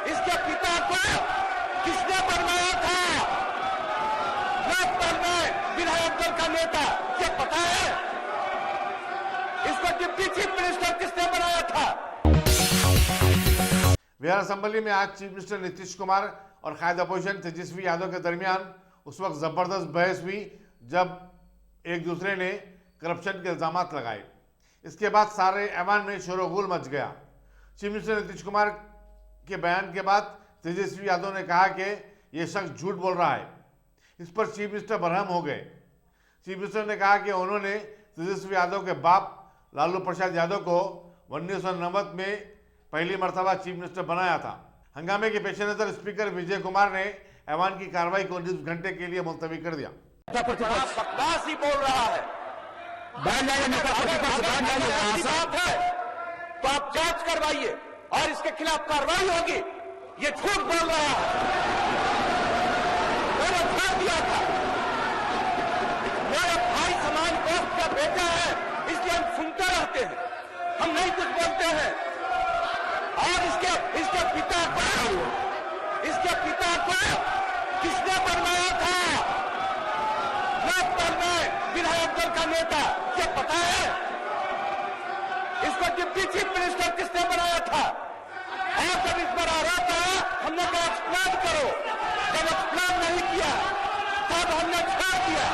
इसके पिता को किसने बनवाया था? लोकपाल में विधायक दल का नेता, ये पता है? इसको डिप्टी चीफ मिनिस्टर किसने बनाया था? विधान असेंबली में आज चीफ मिनिस्टर नीतीश कुमार और कायद अपोजिशन तेजस्वी यादव के दरमियान उस वक्त जबरदस्त बहस हुई जब एक दूसरे ने करप्शन के इल्जाम लगाए। इसके बाद सारे ऐवान में शोरगुल मच गया। चीफ मिनिस्टर नीतीश कुमार के बयान के बाद तेजस्वी यादव ने कहा कि यह शख्स झूठ बोल रहा है। इस पर चीफ मिनिस्टर बरहम हो गए। चीफ मिनिस्टर ने कहा कि उन्होंने तेजस्वी यादव के बाप लालू प्रसाद यादव को 1990 में पहली मर्तबा चीफ मिनिस्टर बनाया था। हंगामे के पेश नजर स्पीकर विजय कुमार ने ऐवान की कार्रवाई को 19 घंटे के लिए मुलतवी कर दिया। बकवास ही बोल रहा है। तो आप जांच करवाइए और इसके खिलाफ कार्रवाई होगी। ये झूठ बोल रहा है। मैंने छोड़ दिया था। मेरा भाई समान दोस्त का बेटा है, इसलिए हम सुनते रहते हैं, हम नहीं कुछ बोलते हैं। और इसके पिता को किसने बनवाया था? लोकपाल में विधायक दल का नेता, ये पता है? इसको डिप्टी चीफ मिनिस्टर किसने बनाया था? और जब इस पर आरोप आया, हमने कहा एक्सप्लेन करो। जब एक्सप्लेन नहीं किया तब हमने छोड़ दिया।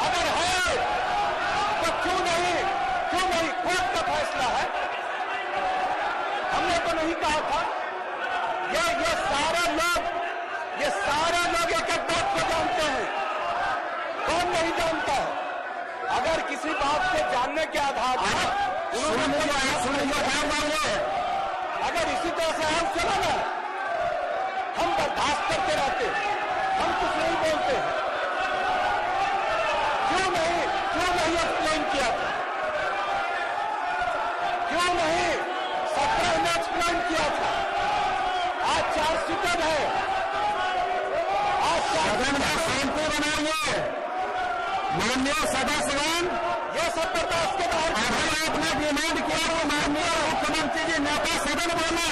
अगर है तो क्यों नहीं कोर्ट का फैसला है। हमने तो नहीं कहा था। ये सारा लोग एक एक बात को जानते हैं। कौन नहीं जानता है? अगर किसी बात के जानने के आधार पर अगर इसी तरह से हम चला ना, हम बर्दाश्त करते रहते हैं, हम कुछ नहीं बोलते हैं। क्यों नहीं एक्सप्लेन किया था? क्यों नहीं 17 में एक्सप्लेन किया था? आज चार्जशीटेड है। आज सदन का शांति बनाइए। माननीय सदस्यगण, ये सब बर्दाश्त के बाहर। आपने डिमांड किया, माननीय मुख्यमंत्री जी नेता सदन बोले।